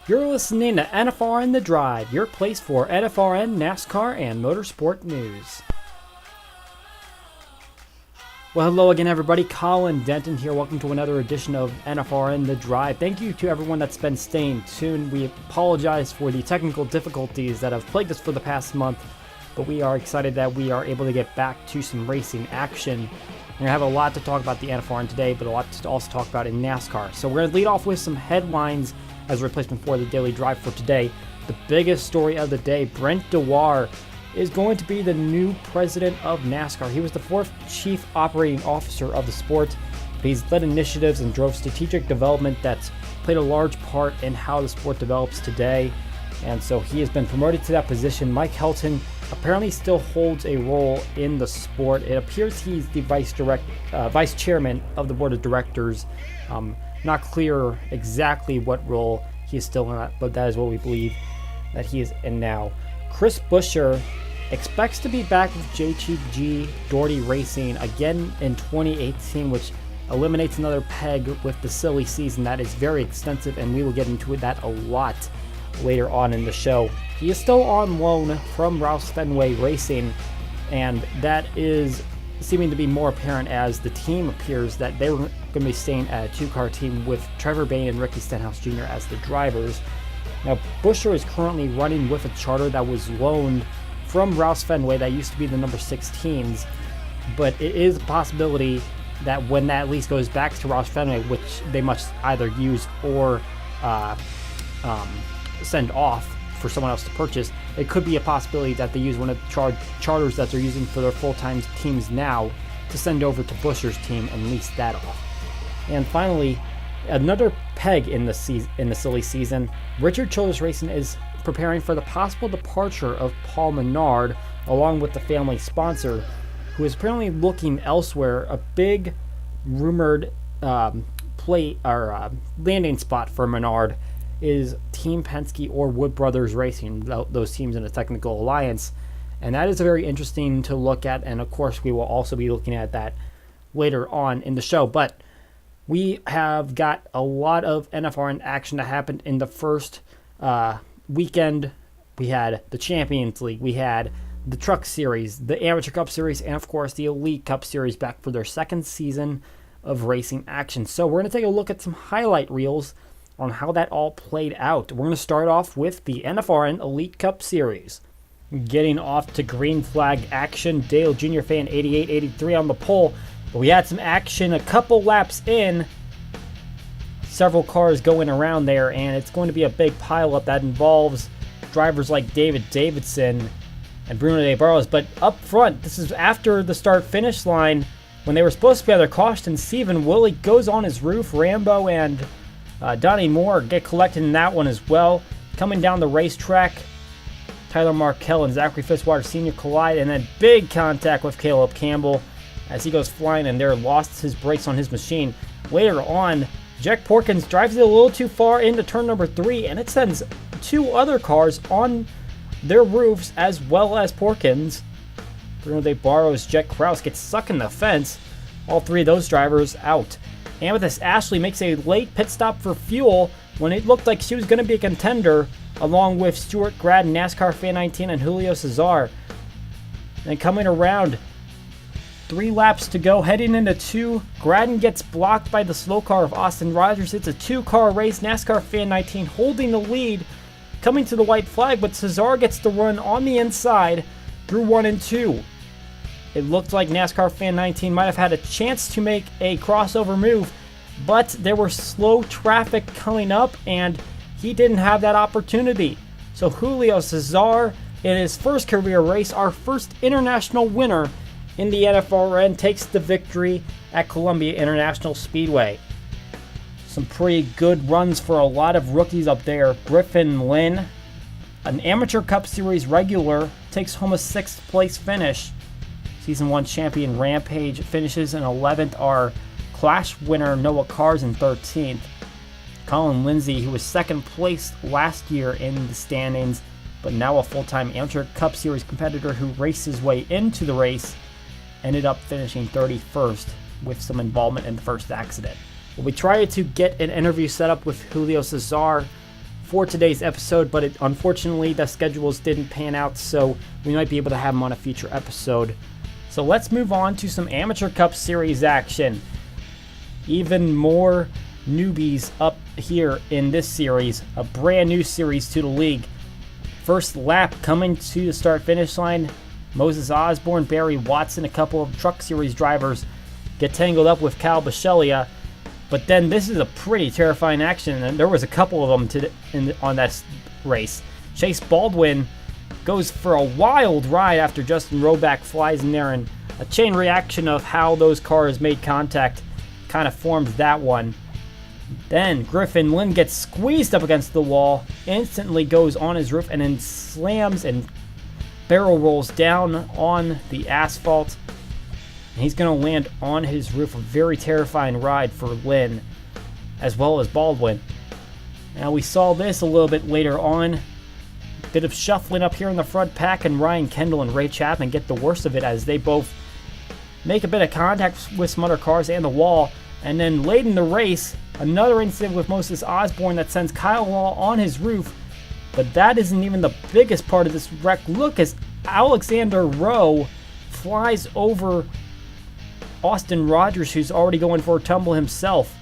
You're listening to NFRN The Drive, your place for NFRN, NASCAR, and motorsport news. Well, hello again, everybody. Colin Denton here. Welcome to another edition of NFRN The Drive. Thank you to everyone that's been staying tuned. We apologize for the technical difficulties that have plagued us for the past month, but we are excited that we are able to get back to some racing action. We're going to have a lot to talk about the NFRN today, but a lot to also talk about in NASCAR. So we're going to lead off with some headlines as a replacement for the Daily Drive for today. The biggest story of the day, Brent Dewar is going to be the new president of NASCAR. He was the fourth chief operating officer of the sport, but he's led initiatives and drove strategic development that's played a large part in how the sport develops today. And so he has been promoted to that position. Mike Helton apparently still holds a role in the sport. It appears he's the vice chairman of the board of directors. Not clear exactly what role he is still in, but that is what we believe that he is in now. Chris Buescher expects to be back with JTG Doherty Racing again in 2018, which eliminates another peg with the silly season. That is very extensive, and we will get into that a lot later on in the show. He is still on loan from Roush Fenway Racing, and that is seeming to be more apparent as the team appears that they were going to be staying at a two-car team with Trevor Bayne and Ricky Stenhouse Jr. as the drivers. Now, Buescher is currently running with a charter that was loaned from Roush Fenway that used to be the number 16s, but it is a possibility that when that lease goes back to Roush Fenway, which they must either use or send off for someone else to purchase, it could be a possibility that they use one of the charters that they're using for their full-time teams now to send over to Buescher's team and lease that off. And finally, another peg in the silly season, Richard Childress Racing is preparing for the possible departure of Paul Menard along with the family sponsor, who is apparently looking elsewhere. A big rumored landing spot for Menard is Team Penske or Wood Brothers Racing, those teams in a technical alliance, and that is very interesting to look at, and of course we will also be looking at that later on in the show. But we have got a lot of NFRN action that happened in the first weekend. We had the Champions League, we had the Truck Series, the Amateur Cup Series, and of course the Elite Cup Series back for their second season of racing action. So we're going to take a look at some highlight reels on how that all played out. We're going to start off with the NFRN Elite Cup Series. Getting off to green flag action, Dale Jr. fan 88-83 on the pole. But we had some action a couple laps in. Several cars going around there, and it's going to be a big pileup that involves drivers like David Davidson and Bruno De Barros. But up front, this is after the start-finish line, when they were supposed to be on their caution. Stephen Willie goes on his roof. Rambo and Donnie Moore get collected in that one as well. Coming down the racetrack, Tyler Markell and Zachary Fitzwater Sr. collide, and then big contact with Caleb Campbell as he goes flying and there lost his brakes on his machine. Later on, Jack Porkins drives it a little too far into turn number 3, and it sends two other cars on their roofs as well as Porkins. Bruno De Barros, Jet Kraus gets stuck in the fence. All three of those drivers out. Amethyst Ashley makes a late pit stop for fuel when it looked like she was going to be a contender, along with Stuart Graddon, NASCAR Fan 19, and Julio Cesar. And coming around, 3 laps to go, heading into 2. Graddon gets blocked by the slow car of Austin Rogers. It's a 2-car race. NASCAR Fan 19 holding the lead, coming to the white flag, but Cesar gets the run on the inside through 1 and 2. It looked like NASCAR Fan 19 might have had a chance to make a crossover move, but there were slow traffic coming up, and he didn't have that opportunity. So Julio Cesar, in his first career race, our first international winner in the NFRN, takes the victory at Columbia International Speedway. Some pretty good runs for a lot of rookies up there. Griffin Lynn, an Amateur Cup Series regular, takes home a 6th place finish. Season 1 champion Rampage finishes in 11th. Our Clash winner Noah Cars in 13th. Colin Lindsay, who was 2nd place last year in the standings, but now a full-time Amateur Cup Series competitor who raced his way into the race, ended up finishing 31st with some involvement in the first accident. Well, we tried to get an interview set up with Julio Cesar for today's episode, but unfortunately the schedules didn't pan out, so we might be able to have him on a future episode. So let's move on to some Amateur Cup Series action. Even more newbies up here in this series, a brand new series to the league. First lap coming to the start-finish line, Moses Osborne, Barry Watson, a couple of Truck Series drivers get tangled up with Cal Bisceglia. But then this is a pretty terrifying action, and there was a couple of them on that race. Chase Baldwin goes for a wild ride after Justin Roback flies in there, and a chain reaction of how those cars made contact kind of formed that one. Then Griffin Lynn gets squeezed up against the wall, instantly goes on his roof, and then slams and barrel rolls down on the asphalt. And he's going to land on his roof. A very terrifying ride for Lynn, as well as Baldwin. Now we saw this a little bit later on. Bit of shuffling up here in the front pack, and Ryan Kendall and Ray Chapman get the worst of it as they both make a bit of contact with some other cars and the wall. And then late in the race, another incident with Moses Osborne that sends Kyle Law on his roof. But that isn't even the biggest part of this wreck. Look as Alexander Rowe flies over Austin Rogers, who's already going for a tumble himself.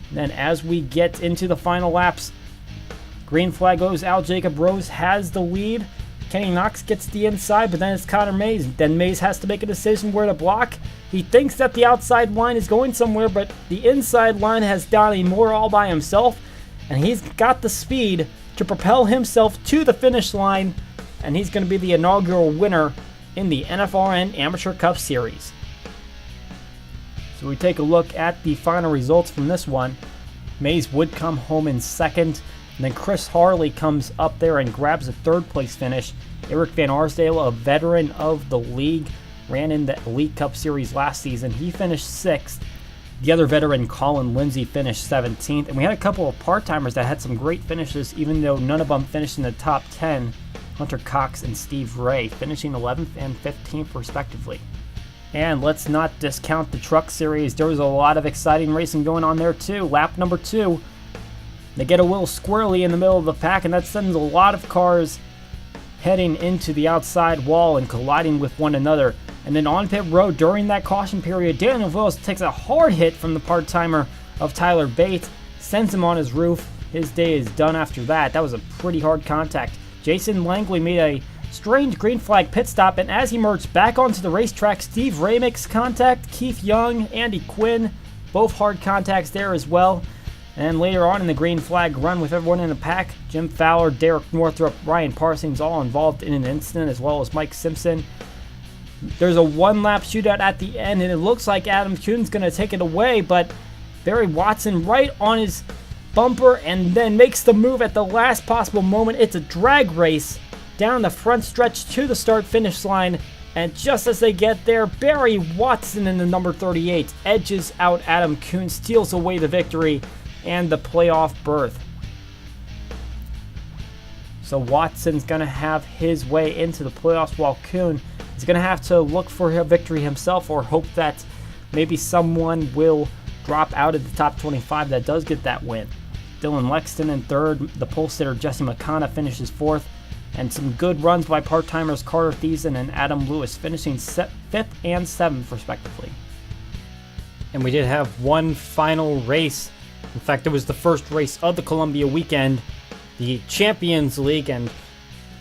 And then as we get into the final laps, green flag goes out. Jacob Rose has the lead. Kenny Knox gets the inside, but then it's Connor Mays. Then Mays has to make a decision where to block. He thinks that the outside line is going somewhere, but the inside line has Donnie Moore all by himself, and he's got the speed to propel himself to the finish line, and he's going to be the inaugural winner in the NFRN Amateur Cup Series. So we take a look at the final results from this one. Mays would come home in second, and then Chris Harley comes up there and grabs a third place finish. Eric Van Arsdale, a veteran of the league, ran in the Elite Cup Series last season. He finished 6th. The other veteran, Colin Lindsay, finished 17th. And we had a couple of part-timers that had some great finishes, even though none of them finished in the top 10. Hunter Cox and Steve Ray finishing 11th and 15th respectively. And let's not discount the Truck Series. There was a lot of exciting racing going on there too. Lap number 2, they get a little squirrely in the middle of the pack, and that sends a lot of cars heading into the outside wall and colliding with one another. And then on pit road during that caution period, Daniel Willis takes a hard hit from the part-timer of Tyler Bates, sends him on his roof. His day is done after that. That was a pretty hard contact. Jason Langley made a strange green flag pit stop, and as he merged back onto the racetrack, Steve Ray makes contact. Keith Young, Andy Quinn, both hard contacts there as well. And later on in the green flag run with everyone in the pack, Jim Fowler, Derek Northrup, Ryan Parsons all involved in an incident, as well as Mike Simpson. There's a one-lap shootout at the end, and it looks like Adam Kuhn's going to take it away, but Barry Watson right on his bumper and then makes the move at the last possible moment. It's a drag race down the front stretch to the start-finish line, and just as they get there, Barry Watson in the number 38 edges out Adam Kuhn, steals away the victory and the playoff berth. So Watson's going to have his way into the playoffs, while Kuhn is going to have to look for a victory himself, or hope that maybe someone will drop out of the top 25 that does get that win. Dylan Lexton in third, the pole sitter Jesse McConna finishes 4th, and some good runs by part-timers Carter Thiessen and Adam Lewis finishing 5th and 7th respectively. And we did have one final race. In fact, it was the first race of the Columbia weekend, the Champions League, and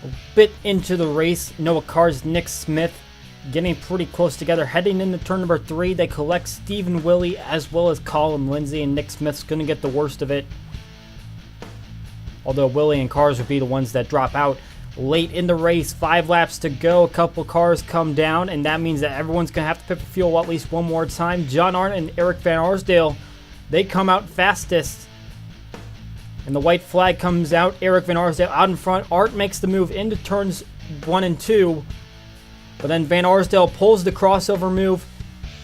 a bit into the race, Noah Carr's Nick Smith getting pretty close together. Heading into turn number 3, they collect Stephen Willie as well as Colin Lindsay, and Nick Smith's going to get the worst of it. Although Willie and Cars would be the ones that drop out late in the race. 5 laps to go, a couple cars come down, and that means that everyone's going to have to pit for fuel at least one more time. John Arnott and Eric Van Arsdale, they come out fastest. And the white flag comes out. Eric Van Arsdale out in front. Art makes the move into turns 1 and 2. But then Van Arsdale pulls the crossover move.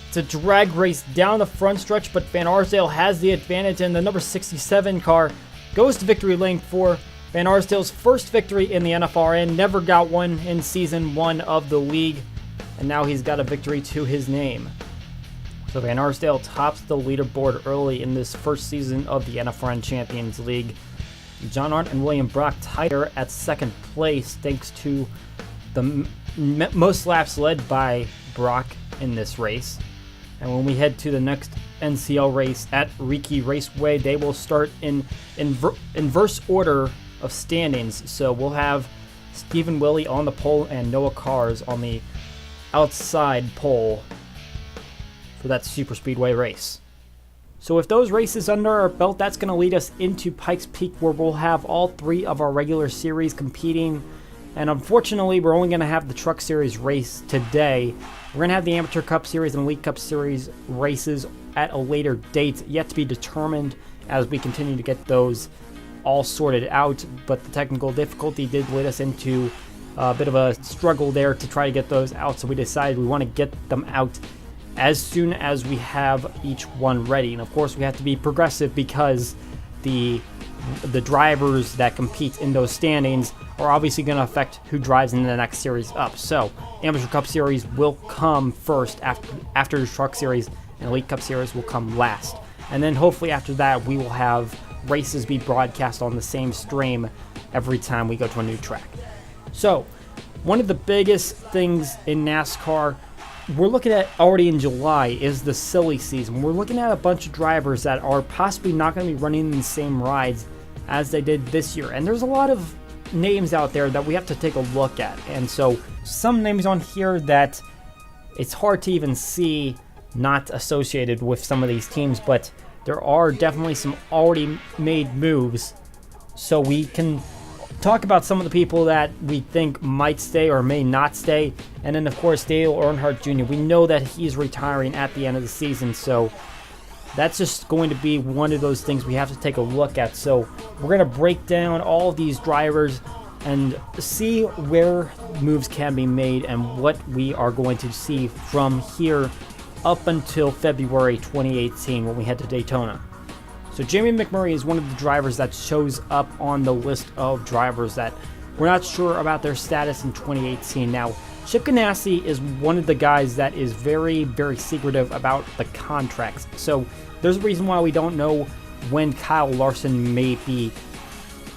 It's a drag race down the front stretch, but Van Arsdale has the advantage, and the number 67 car goes to victory lane for Van Arsdale's first victory in the NFRN. Never got one in Season 1 of the league, and now he's got a victory to his name. So Van Arsdale tops the leaderboard early in this first season of the NFRN Champions League. John Hart and William Brock tighter at second place thanks to the most laps led by Brock in this race. And when we head to the next NCL race at Riki Raceway, they will start in inverse order of standings. So we'll have Stephen Willie on the pole and Noah Cars on the outside pole for that super speedway race. So with those races under our belt, that's going to lead us into Pikes Peak, where we'll have all three of our regular series competing. And unfortunately, we're only going to have the Truck Series race today. We're going to have the Amateur Cup Series and Elite Cup Series races at a later date, yet to be determined as we continue to get those all sorted out. But the technical difficulty did lead us into a bit of a struggle there to try to get those out. So we decided we want to get them out as soon as we have each one ready. And of course, we have to be progressive because the drivers that compete in those standings are obviously going to affect who drives in the next series up. So Amateur Cup Series will come first after the Truck Series, and Elite Cup Series will come last. And then hopefully after that, we will have races be broadcast on the same stream every time we go to a new track. So one of the biggest things in NASCAR we're looking at already in July is the silly season. We're looking at a bunch of drivers that are possibly not going to be running in the same rides as they did this year. And there's a lot of names out there that we have to take a look at. And so some names on here that it's hard to even see not associated with some of these teams, but there are definitely some already made moves. So we can talk about some of the people that we think might stay or may not stay. And then, of course, Dale Earnhardt Jr. We know that he's retiring at the end of the season, so that's just going to be one of those things we have to take a look at. So we're going to break down all of these drivers and see where moves can be made and what we are going to see from here up until February 2018 when we head to Daytona. So Jamie McMurray is one of the drivers that shows up on the list of drivers that we're not sure about their status in 2018. Now, Chip Ganassi is one of the guys that is very, very secretive about the contracts. So there's a reason why we don't know when Kyle Larson may be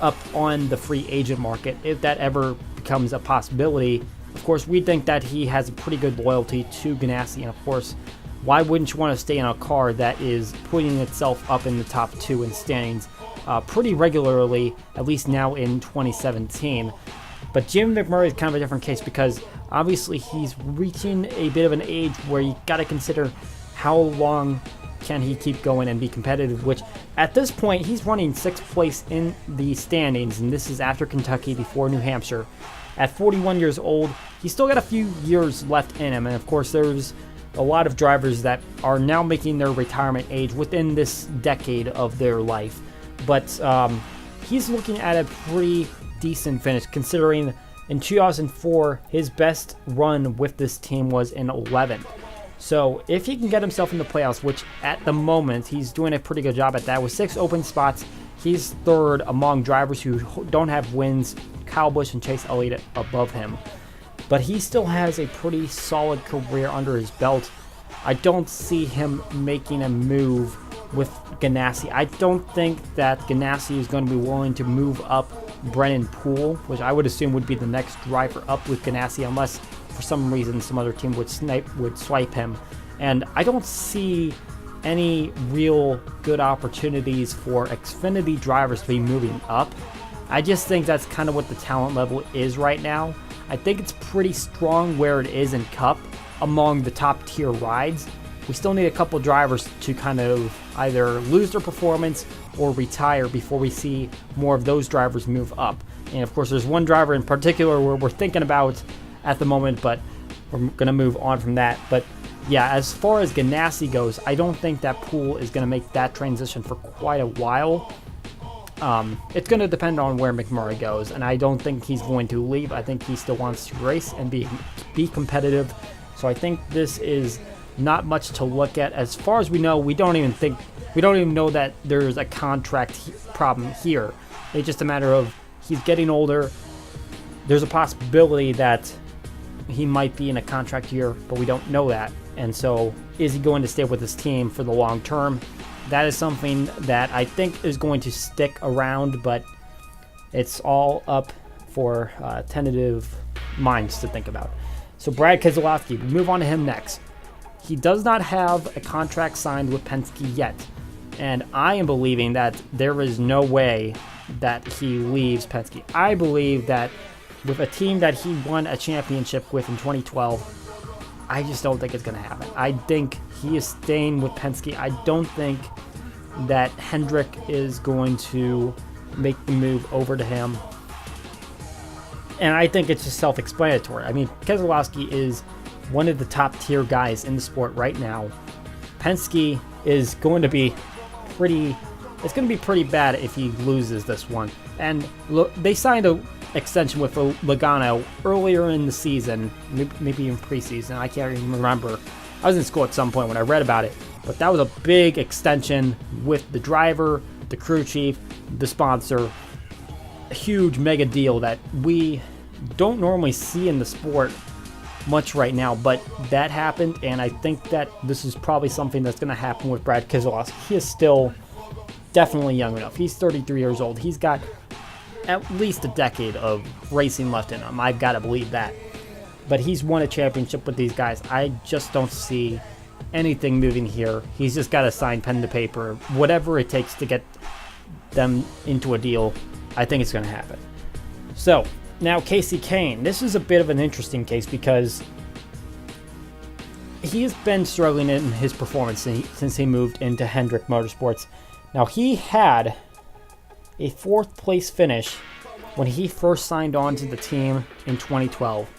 up on the free agent market, if that ever becomes a possibility. Of course, we think that he has a pretty good loyalty to Ganassi, and of course, why wouldn't you want to stay in a car that is putting itself up in the top two in standings pretty regularly, at least now in 2017? But Jim McMurray is kind of a different case because obviously he's reaching a bit of an age where you got to consider how long can he keep going and be competitive, which at this point he's running 6th place in the standings, and this is after Kentucky, before New Hampshire. At 41 years old, he's still got a few years left in him, and of course there's a lot of drivers that are now making their retirement age within this decade of their life. But he's looking at a pretty decent finish, considering in 2004, his best run with this team was in 11th. So if he can get himself in the playoffs, which at the moment, he's doing a pretty good job at that, with 6 open spots, he's third among drivers who don't have wins, Kyle Busch and Chase Elliott above him. But he still has a pretty solid career under his belt. I don't see him making a move with Ganassi. I don't think that Ganassi is going to be willing to move up Brennan Poole, which I would assume would be the next driver up with Ganassi, unless for some reason some other team would swipe him. And I don't see any real good opportunities for Xfinity drivers to be moving up. I just think that's kind of what the talent level is right now. I think it's pretty strong where it is in Cup among the top tier rides. We still need a couple drivers to kind of either lose their performance or retire before we see more of those drivers move up. And of course, there's one driver in particular where we're thinking about at the moment, but we're going to move on from that. But yeah, as far as Ganassi goes, I don't think that Poole is going to make that transition for quite a while. It's going to depend on where McMurray goes, and I don't think he's going to leave. I think he still wants to race and be competitive. So I think this is not much to look at. As far as we know, we don't even know that there's a contract problem here. It's just a matter of he's getting older. There's a possibility that he might be in a contract year, but we don't know that. And so is he going to stay with his team for the long term? That is something that I think is going to stick around, but It's all up for tentative minds to think about. So Brad Keselowski, we move on to him next. He does not have a contract signed with Penske yet, and I am believing that there is no way that he leaves Penske. I believe that with a team that he won a championship with in 2012, I just don't think it's going to happen. I think he is staying with Penske. I don't think that Hendrick is going to make the move over to him. And I think it's just self-explanatory. I mean, Keselowski is one of the top tier guys in the sport right now. Penske is going to be it's going to be pretty bad if he loses this one. And look, they signed an extension with Logano earlier in the season, maybe in preseason. I can't even remember. I was in school at some point when I read about it. But that was a big extension with the driver, the crew chief, the sponsor. A huge mega deal that we don't normally see in the sport much right now, but that happened, and I think that this is probably something that's going to happen with Brad Keselowski. He is still definitely young enough. He's 33 years old. He's got at least a decade of racing left in him. I've got to believe that. But he's won a championship with these guys. I just don't see anything moving here. He's just got to sign pen to paper. Whatever it takes to get them into a deal, I think it's going to happen. So, now Kasey Kahne. This is a bit of an interesting case because he has been struggling in his performance since he moved into Hendrick Motorsports. Now, he had a 4th place finish when he first signed on to the team in 2012.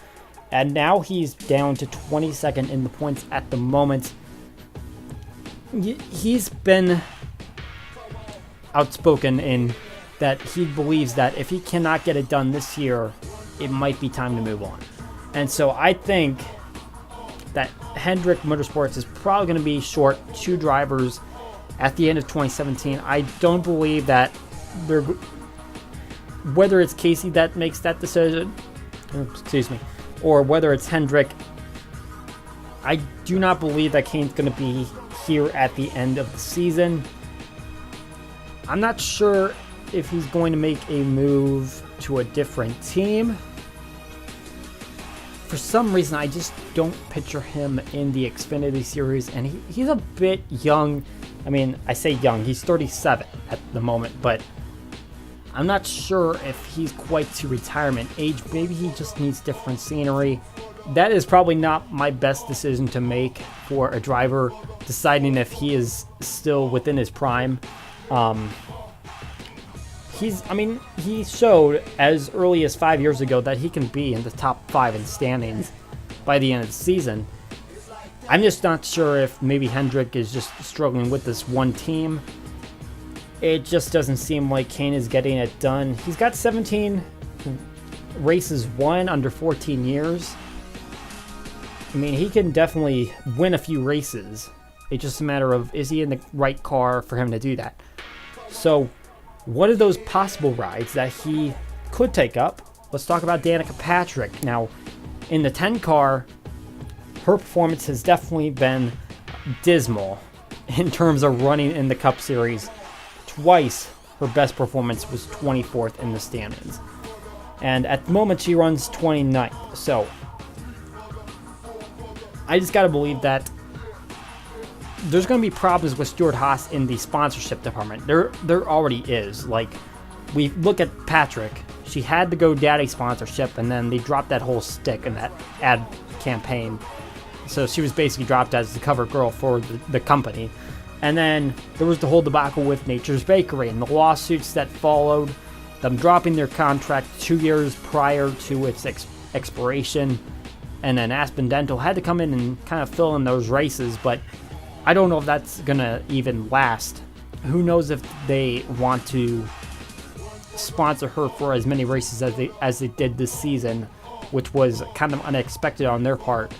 And now he's down to 22nd in the points at the moment. He's been outspoken in that he believes that if he cannot get it done this year, it might be time to move on. And so I think that Hendrick Motorsports is probably going to be short 2 drivers at the end of 2017. I don't believe that whether it's Kasey that makes that decision, or whether it's Hendrick, I do not believe that Kahne's going to be here at the end of the season. I'm not sure if he's going to make a move to a different team. For some reason, I just don't picture him in the Xfinity Series, and he's a bit young. I mean, I say young, he's 37 at the moment, but I'm not sure if he's quite to retirement age. Maybe he just needs different scenery. That is probably not my best decision to make for a driver, deciding if he is still within his prime. He showed as early as 5 years ago that he can be in the top 5 in standings by the end of the season. I'm just not sure if maybe Hendrick is just struggling with this one team. It just doesn't seem like Kahne is getting it done. He's got 17 races won under 14 years. I mean, he can definitely win a few races. It's just a matter of, is he in the right car for him to do that? So, what are those possible rides that he could take up? Let's talk about Danica Patrick. Now, in the 10 car, her performance has definitely been dismal in terms of running in the Cup Series. Twice, her best performance was 24th in the standings. And at the moment, she runs 29th. So, I just got to believe that there's going to be problems with Stewart-Haas in the sponsorship department. There already is. Like, we look at Patrick. She had the GoDaddy sponsorship, and then they dropped that whole stick in that ad campaign. So she was basically dropped as the cover girl for the company. And then there was the whole debacle with Nature's Bakery and the lawsuits that followed, them dropping their contract 2 years prior to its expiration. And then Aspen Dental had to come in and kind of fill in those races, but I don't know if that's going to even last. Who knows if they want to sponsor her for as many races as they did this season, which was kind of unexpected on their part.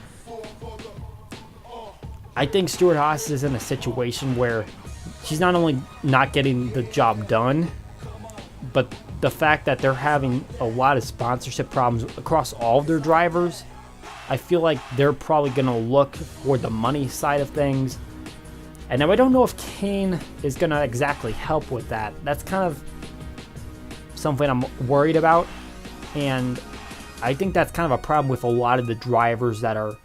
I think Stewart-Haas is in a situation where she's not only not getting the job done, but the fact that they're having a lot of sponsorship problems across all of their drivers, I feel like they're probably going to look for the money side of things. And now I don't know if Kahne is going to exactly help with that. That's kind of something I'm worried about. And I think that's kind of a problem with a lot of the drivers that are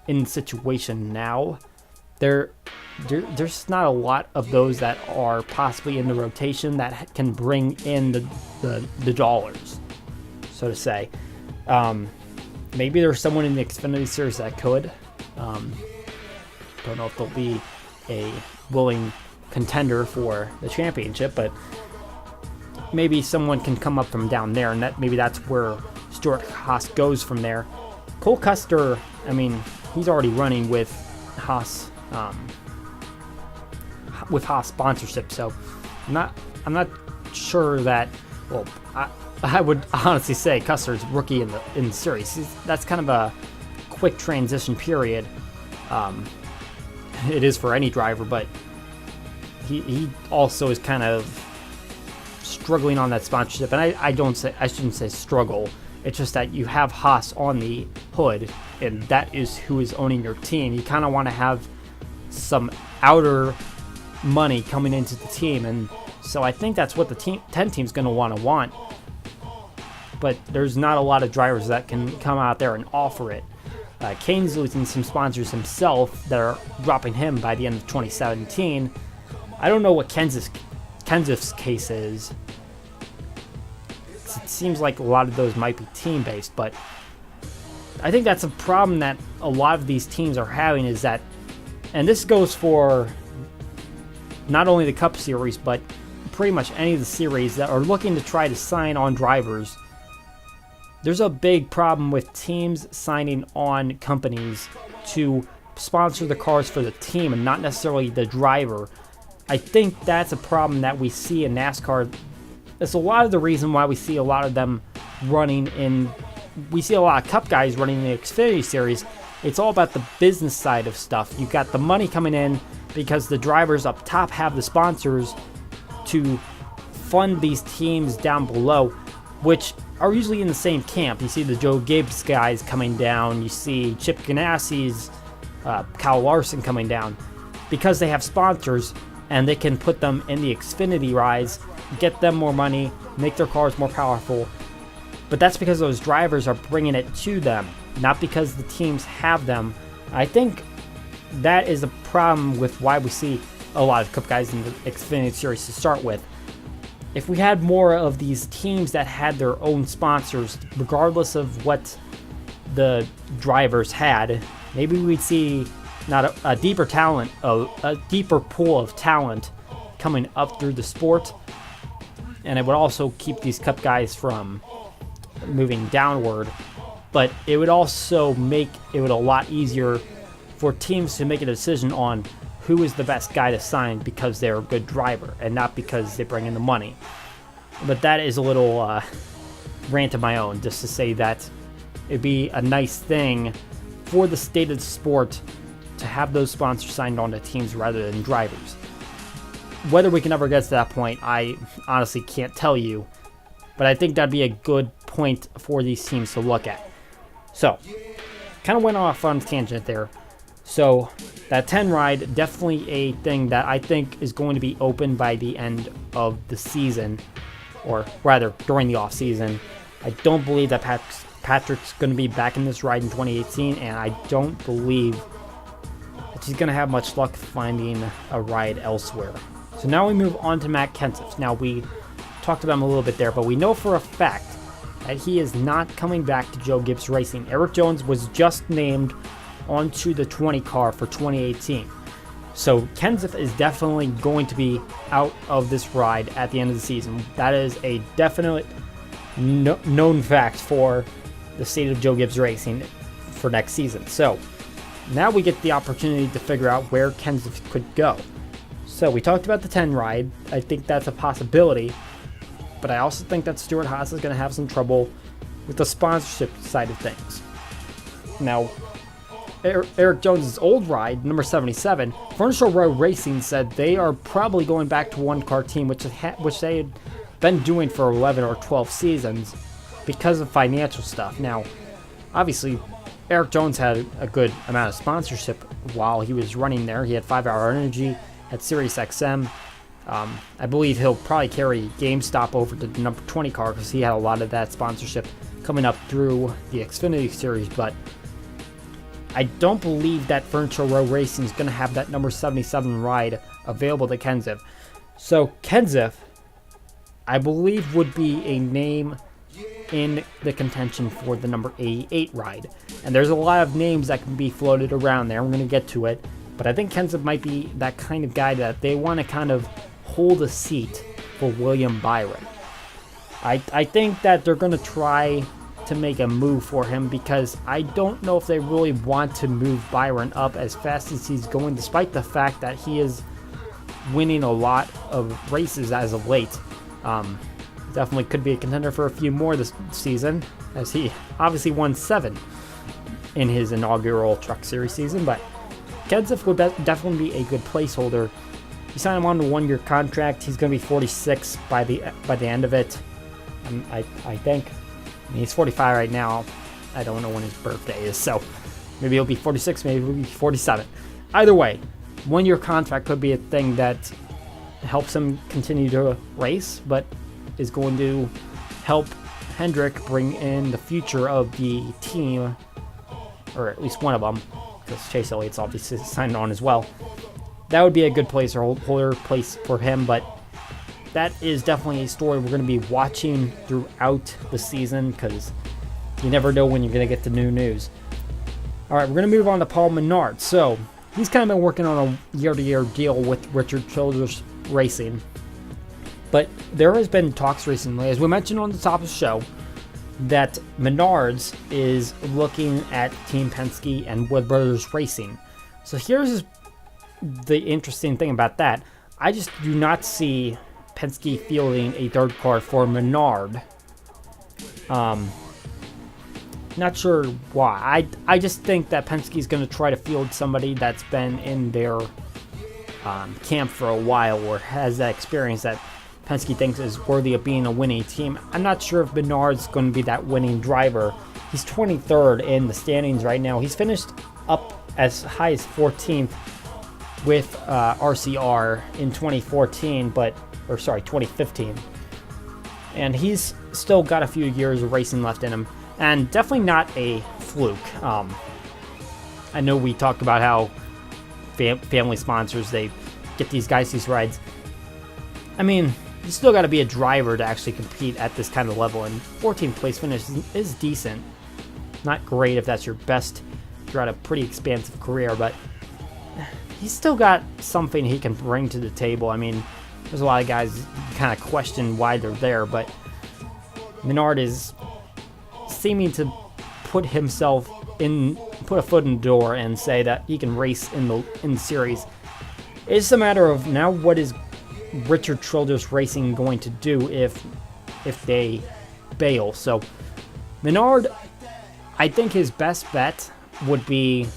in the situation now. There's not a lot of those that are possibly in the rotation that can bring in the dollars, so to say. Maybe there's someone in the Xfinity Series that could. Don't know if there'll be a willing contender for the championship, but maybe someone can come up from down there, and maybe that's where Stuart Haas goes from there. Cole Custer, I mean, he's already running with Haas sponsorship, so I'm not sure that. Well, I would honestly say Custer's rookie in the series. That's kind of a quick transition period. It is for any driver, but he also is kind of struggling on that sponsorship. And I shouldn't say struggle. It's just that you have Haas on the hood, and that is who is owning your team. You kind of want to have some outer money coming into the team, and so I think that's what the 10 team's going to want. But there's not a lot of drivers that can come out there and offer it. Kane's losing some sponsors himself that are dropping him by the end of 2017. I don't know what Kenseth's case is. It seems like a lot of those might be team-based, but I think that's a problem that a lot of these teams are having, is that, and this goes for not only the Cup Series, but pretty much any of the series that are looking to try to sign on drivers. There's a big problem with teams signing on companies to sponsor the cars for the team and not necessarily the driver. I think that's a problem that we see in NASCAR. That's a lot of the reason why we see a lot of them running in. We see a lot of Cup guys running in the Xfinity Series. It's all about the business side of stuff. You've got the money coming in because the drivers up top have the sponsors to fund these teams down below, which are usually in the same camp. You see the Joe Gibbs guys coming down. You see Chip Ganassi's, Kyle Larson coming down because they have sponsors and they can put them in the Xfinity rides, get them more money, make their cars more powerful. But that's because those drivers are bringing it to them, not because the teams have them. I think that is a problem with why we see a lot of Cup guys in the Xfinity Series to start with. If we had more of these teams that had their own sponsors, regardless of what the drivers had, maybe we'd see not a deeper pool of talent coming up through the sport, and it would also keep these Cup guys from moving downward. But it would also make it a lot easier for teams to make a decision on who is the best guy to sign because they're a good driver and not because they bring in the money. But that is a little rant of my own, just to say that it'd be a nice thing for the state of the sport to have those sponsors signed on to teams rather than drivers. Whether we can ever get to that point, I honestly can't tell you, but I think that'd be a good point for these teams to look at. So, kind of went off on a tangent there. So, that 10 ride, definitely a thing that I think is going to be open by the end of the season, or rather, during the off season. I don't believe that Patrick's going to be back in this ride in 2018, and I don't believe that he's going to have much luck finding a ride elsewhere. So now we move on to Matt Kenseth. Now, we talked about him a little bit there, but we know for a fact that he is not coming back to Joe Gibbs Racing. Erik Jones was just named onto the 20 car for 2018. So Kenseth is definitely going to be out of this ride at the end of the season. That is a definite known fact for the state of Joe Gibbs Racing for next season. So now we get the opportunity to figure out where Kenseth could go. So we talked about the 10 ride. I think that's a possibility, but I also think that Stuart Haas is going to have some trouble with the sponsorship side of things. Now, Erik Jones' old ride, number 77, Furniture Row Racing said they are probably going back to one-car team, which they had been doing for 11 or 12 seasons because of financial stuff. Now, obviously, Erik Jones had a good amount of sponsorship while he was running there. He had 5 Hour Energy, had SiriusXM, I believe he'll probably carry GameStop over to the number 20 car because he had a lot of that sponsorship coming up through the Xfinity Series, but I don't believe that Furniture Row Racing is going to have that number 77 ride available to Kenseth. So Kenseth, I believe, would be a name in the contention for the number 88 ride. And there's a lot of names that can be floated around there. I'm going to get to it. But I think Kenseth might be that kind of guy that they want to kind of hold a seat for William Byron. I think that they're going to try to make a move for him because I don't know if they really want to move Byron up as fast as he's going, despite the fact that he is winning a lot of races as of late. Definitely could be a contender for a few more this season, as he obviously won 7 in his inaugural Truck Series season, but Kenseth would definitely be a good placeholder. You sign him on a 1-year contract. He's going to be 46 by the end of it. I think. I mean, he's 45 right now. I don't know when his birthday is, so maybe he'll be 46, maybe he'll be 47. Either way, 1-year contract could be a thing that helps him continue to race, but is going to help Hendrick bring in the future of the team, or at least one of them, because Chase Elliott's obviously signed on as well. That would be a good place for him, but that is definitely a story we're going to be watching throughout the season because you never know when you're going to get the new news. All right, we're going to move on to Paul Menard. So he's kind of been working on a year-to-year deal with Richard Childress Racing, but there has been talks recently, as we mentioned on the top of the show, that Menards is looking at Team Penske and Wood Brothers Racing. So here's the interesting thing about that. I just do not see Penske fielding a third car for Menard. Not sure why. I just think that Penske is going to try to field somebody that's been in their camp for a while or has that experience that Penske thinks is worthy of being a winning team. I'm not sure if Menard's going to be that winning driver. He's 23rd in the standings right now. He's finished up as high as 14th with RCR in 2015, and he's still got a few years of racing left in him, and definitely not a fluke. I know we talked about how family sponsors, they get these guys these rides. I mean, you still got to be a driver to actually compete at this kind of level, and 14th place finish is decent. Not great if that's your best throughout a pretty expansive career, but he's still got something he can bring to the table. I mean, there's a lot of guys kind of question why they're there, but Menard is seeming to put a foot in the door and say that he can race in the series. It's a matter of now, what is Richard Childress Racing going to do if they bail? So Menard, I think his best bet would be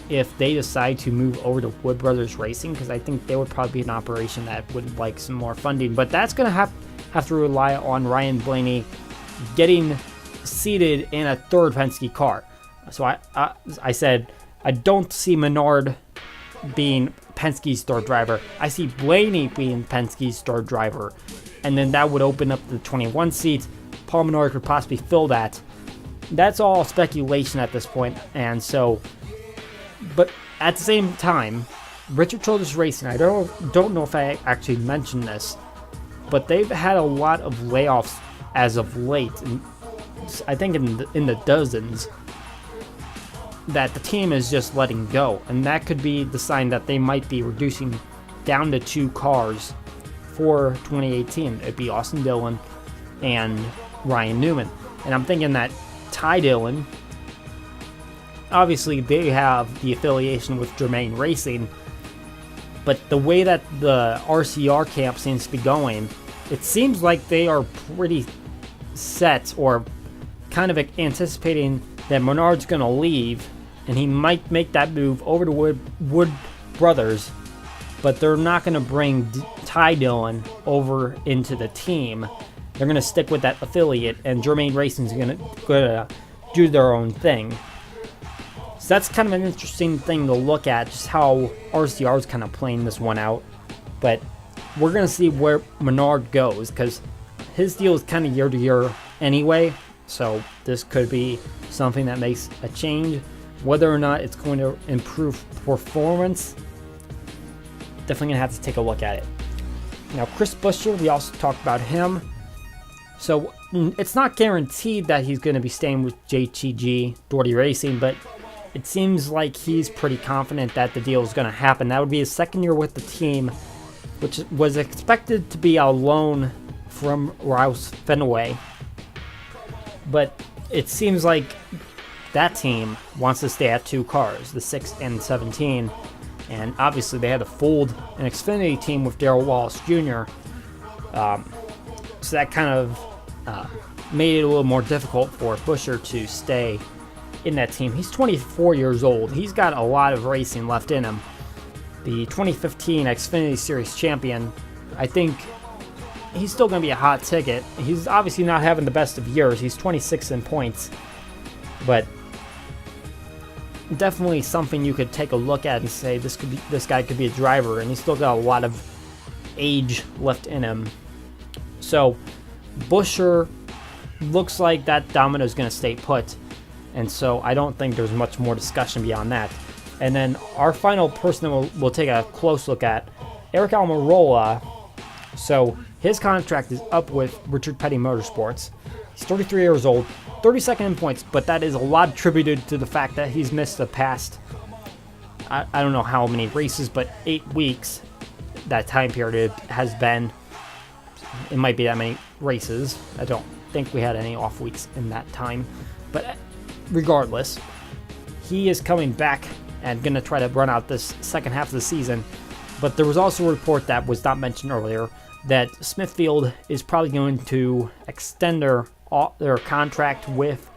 if they decide to move over to Wood Brothers Racing, because I think they would probably be an operation that would like some more funding. But that's going to have to rely on Ryan Blaney getting seated in a third Penske car. So I said I don't see Menard being Penske's third driver. I see Blaney being Penske's third driver, and then that would open up the 21 seat. Paul Menard could possibly fill that. That's all speculation at this point, and so. But at the same time, Richard Childress Racing, I don't know if I actually mentioned this, but they've had a lot of layoffs as of late, and I think in the dozens, that the team is just letting go, and that could be the sign that they might be reducing down to 2 cars for 2018. It'd be Austin Dillon and Ryan Newman, and I'm thinking that Ty Dillon, obviously they have the affiliation with Germain Racing, but the way that the RCR camp seems to be going, it seems like they are pretty set, or kind of anticipating that Menard's going to leave, and he might make that move over to Wood Brothers, but they're not going to bring Ty Dillon over into the team. They're going to stick with that affiliate, and Germain Racing's going to do their own thing. So that's kind of an interesting thing to look at, just how RCR is kind of playing this one out. But we're going to see where Menard goes, because his deal is kind of year to year anyway. So this could be something that makes a change. Whether or not it's going to improve performance, definitely going to have to take a look at it. Now, Chris Buescher, we also talked about him. So it's not guaranteed that he's going to be staying with JTG Doherty Racing, but it seems like he's pretty confident that the deal is going to happen. That would be his second year with the team, which was expected to be a loan from Roush Fenway. But it seems like that team wants to stay at 2 cars, the 6 and 17. And obviously they had to fold an Xfinity team with Darrell Wallace Jr. So that kind of made it a little more difficult for Buescher to stay in that team. He's 24 years old. He's got a lot of racing left in him. The 2015 Xfinity Series champion, I think he's still going to be a hot ticket. He's obviously not having the best of years. He's 26 in points. But definitely something you could take a look at and say this guy could be a driver, and he's still got a lot of age left in him. So Buescher looks like that domino is going to stay put, and so I don't think there's much more discussion beyond that. And then our final person that we'll take a close look at, Eric Almirola. So his contract is up with Richard Petty Motorsports. He's 33 years old, 32nd in points, but that is a lot attributed to the fact that he's missed the past, I don't know how many races, but 8 weeks. That time period has been, it might be that many races. I don't think we had any off weeks in that time. But regardless, he is coming back and going to try to run out this second half of the season. But there was also a report that was not mentioned earlier that Smithfield is probably going to extend their contract with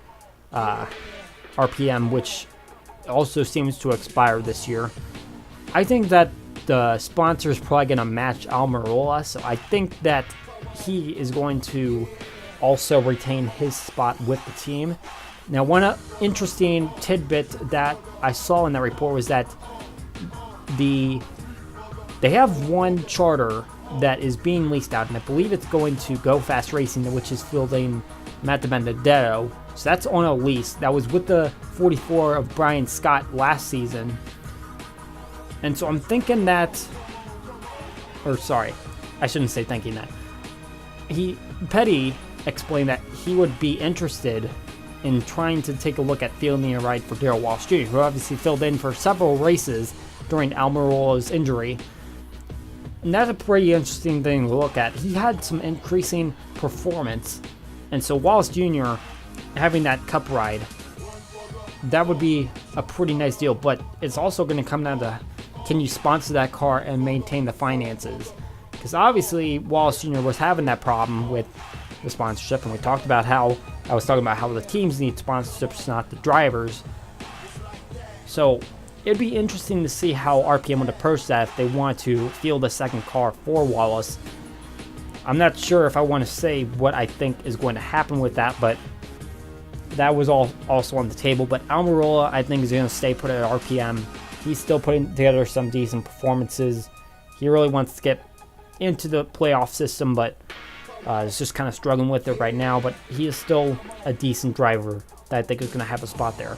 RPM, which also seems to expire this year. I think that the sponsor is probably going to match Almirola, so I think that he is going to also retain his spot with the team. Now, one interesting tidbit that I saw in that report was that they have one charter that is being leased out, and I believe it's going to Go Fast Racing, which is fielding Matt DiBenedetto. So that's on a lease. That was with the 44 of Brian Scott last season. And so I'm thinking that, or sorry, I shouldn't say thinking that. Petty explained that he would be interested in trying to take a look at fielding a ride for Darrell Wallace Jr., who obviously filled in for several races during Almirola's injury. And that's a pretty interesting thing to look at. He had some increasing performance, and so Wallace Jr. having that cup ride, that would be a pretty nice deal, but it's also going to come down to, can you sponsor that car and maintain the finances? Because obviously Wallace Jr. was having that problem with the sponsorship, and we talked about how, I was talking about how the teams need sponsorships, not the drivers. So it'd be interesting to see how RPM would approach that if they want to field a second car for Wallace. I'm not sure if I want to say what I think is going to happen with that, but that was also on the table. But Almirola, I think, is going to stay put at RPM. He's still putting together some decent performances. He really wants to get into the playoff system, but is just kind of struggling with it right now. But he is still a decent driver that I think is going to have a spot there.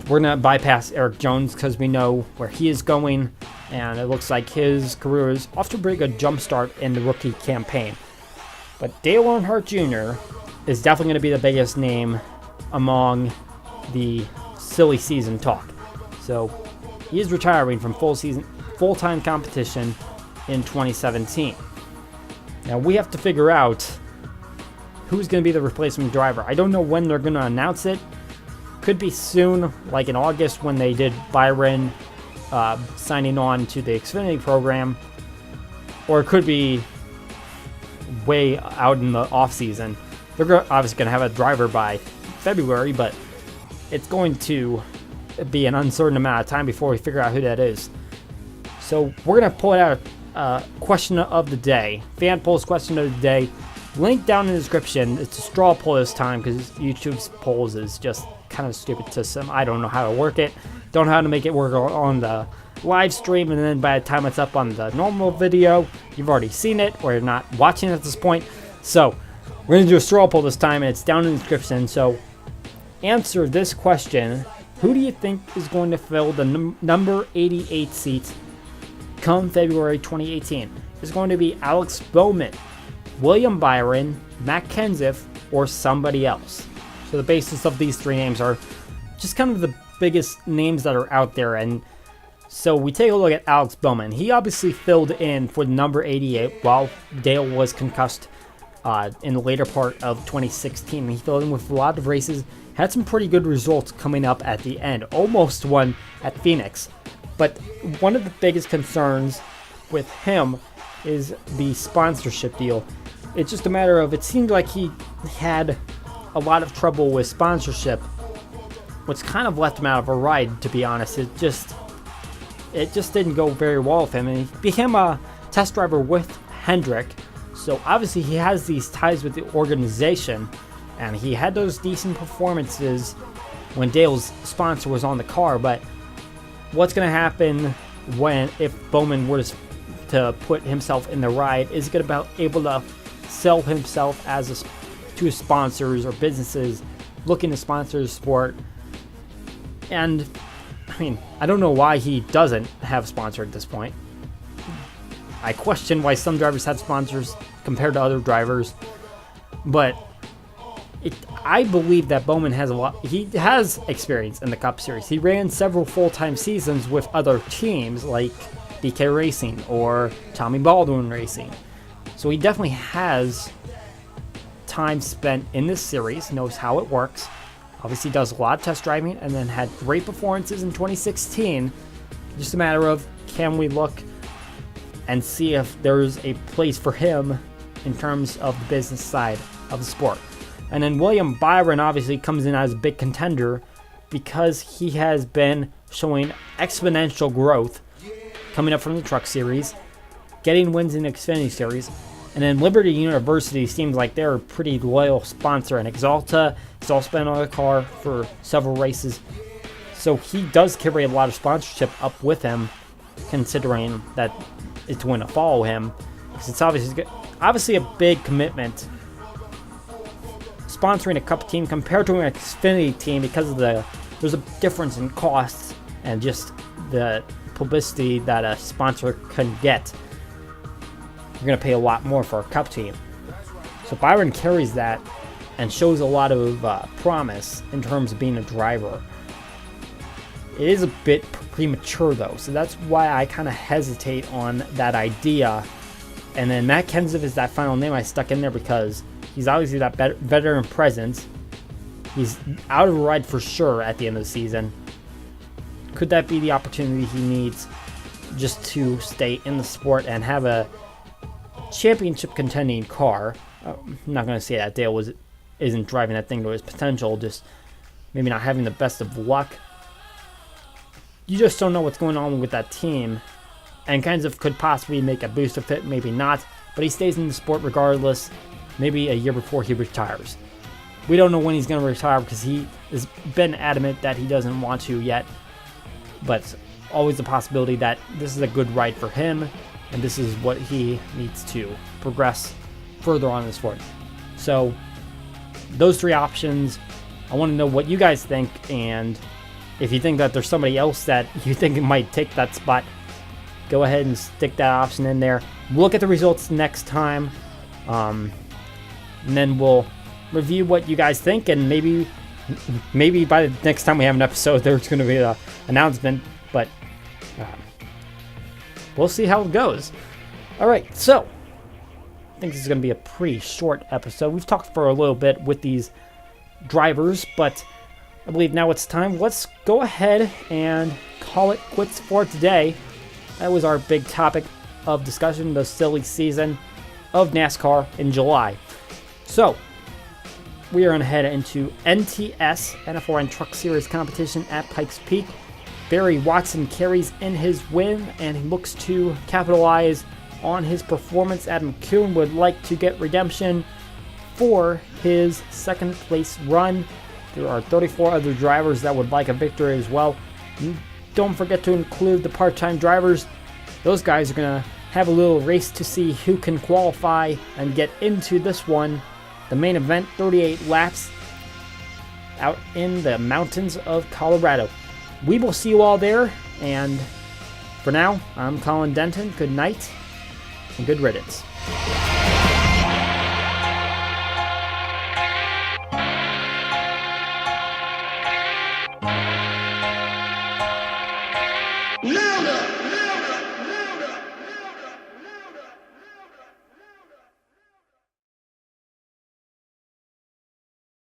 We're going to bypass Eric Jones because we know where he is going, and it looks like his career is off to a pretty good jump start in the rookie campaign. But Dale Earnhardt Jr. is definitely going to be the biggest name among the silly season talk. So he is retiring from full-time competition in 2017. Now we have to figure out who's going to be the replacement driver. I don't know when they're going to announce it. Could be soon, like in August when they did Byron signing on to the Xfinity program, or it could be way out in the off season. They're obviously going to have a driver by February, but it's going to be an uncertain amount of time before we figure out who that is. So we're going to pull out a question of the day, fan polls question of the day. Link down in the description. It's a straw poll this time because YouTube's polls is just kind of stupid system. I don't know how to work it. Don't know how to make it work on the live stream, and then by the time it's up on the normal video, you've already seen it, or you're not watching at this point. So we're going to do a straw poll this time, and it's down in the description. So answer this question: who do you think is going to fill the number 88 seat come February 2018? Is it going to be Alex Bowman, William Byron, Matt Kenseth, or somebody else? So the basis of these three names are just kind of the biggest names that are out there. And so we take a look at Alex Bowman. He obviously filled in for the number 88 while Dale was concussed in the later part of 2016. He filled in with a lot of races, had some pretty good results coming up at the end, almost won at Phoenix. But one of the biggest concerns with him is the sponsorship deal. It's just a matter of, it seemed like he had a lot of trouble with sponsorship, which kind of left him out of a ride, to be honest. It just didn't go very well with him, and he became a test driver with Hendrick. So obviously he has these ties with the organization, and he had those decent performances when Dale's sponsor was on the car. But what's going to happen if Bowman were to put himself in the ride? Is he going to be able to sell himself to sponsors or businesses looking to sponsor the sport? And I mean, I don't know why he doesn't have a sponsor at this point. I question why some drivers have sponsors compared to other drivers, but I believe that Bowman has he has experience in the Cup Series. He ran several full-time seasons with other teams like DK Racing or Tommy Baldwin Racing. So he definitely has time spent in this series, knows how it works. Obviously does a lot of test driving, and then had great performances in 2016. Just a matter of, can we look and see if there's a place for him in terms of the business side of the sport. And then William Byron obviously comes in as a big contender because he has been showing exponential growth coming up from the Truck Series, getting wins in the Xfinity Series. And then Liberty University seems like they're a pretty loyal sponsor, and Exalta has also been on the car for several races. So he does carry a lot of sponsorship up with him, considering that it's going to follow him. Because it's obviously a big commitment sponsoring a Cup team compared to an Xfinity team, because of there's a difference in costs and just the publicity that a sponsor can get. You're going to pay a lot more for a Cup team. So Byron carries that and shows a lot of promise in terms of being a driver. It is a bit premature though, so that's why I kind of hesitate on that idea. And then Matt Kenseth is that final name I stuck in there because he's obviously that veteran presence. He's out of a ride for sure at the end of the season. Could that be the opportunity he needs just to stay in the sport and have a championship contending car? I'm not going to say that Dale isn't driving that thing to his potential, just maybe not having the best of luck. You just don't know what's going on with that team, and Kenseth could possibly make a booster fit, maybe not, but he stays in the sport regardless, maybe a year before he retires. We don't know when he's going to retire because he has been adamant that he doesn't want to yet, but always a possibility that this is a good ride for him, and this is what he needs to progress further on in the sport. So those three options, I want to know what you guys think, and if you think that there's somebody else that you think might take that spot, go ahead and stick that option in there. We'll look at the results next time, and then we'll review what you guys think, and maybe by the next time we have an episode, there's going to be an announcement, but we'll see how it goes. All right, so I think this is going to be a pretty short episode. We've talked for a little bit with these drivers, but I believe now it's time. Let's go ahead and call it quits for today. That was our big topic of discussion, the silly season of NASCAR in July. So we are going to head into NTS, NFRN Truck Series competition at Pikes Peak. Barry Watson carries in his win, and he looks to capitalize on his performance. Adam Kuhn would like to get redemption for his second place run. There are 34 other drivers that would like a victory as well. don't forget to include the part-time drivers. Those guys are going to have a little race to see who can qualify and get into this one. The main event, 38 laps out in the mountains of Colorado. We will see you all there, and for now, I'm Colin Denton. Good night and good riddance.